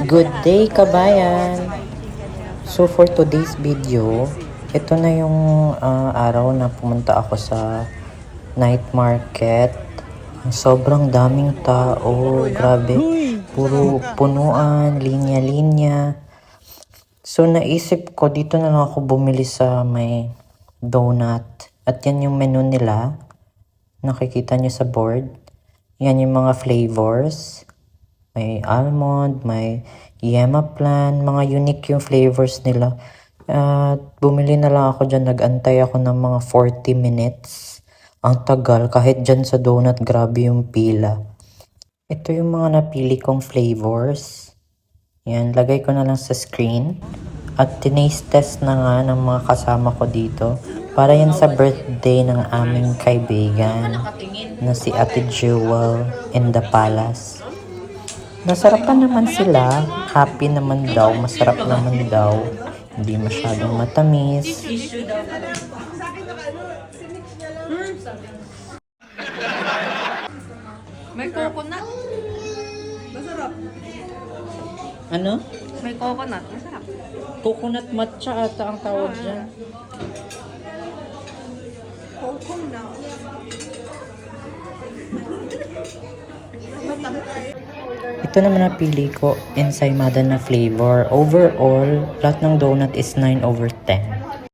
Good day, kabayan! So for today's video, ito na yung araw na pumunta ako sa night market. Sobrang daming tao, grabe. Puro punuan, linya-linya. So naisip ko, dito na lang ako bumili sa may donut. At yan yung menu nila. Nakikita nyo sa board. Yan yung mga flavors. May almond, may yema plan, mga unique yung flavors nila. At bumili na lang ako dyan, nag-antay ako ng mga 40 minutes. Ang tagal, kahit dyan sa donut, grabe yung pila. Ito yung mga napili kong flavors. Yan, lagay ko na lang sa screen. At tinaste test na nga ng mga kasama ko dito. Para yan sa birthday ng aming kaibigan na si Ate Jewel in the Palace. Nasarapan naman sila, happy naman daw, masarap naman daw, hindi masyadong matamis. May coconut. Masarap. Ano? May coconut. Masarap. Coconut matcha ata ang tawag dyan. Coconut. Ito naman napili ko, ensaymada na flavor. Overall, lahat ng donut is 9/10.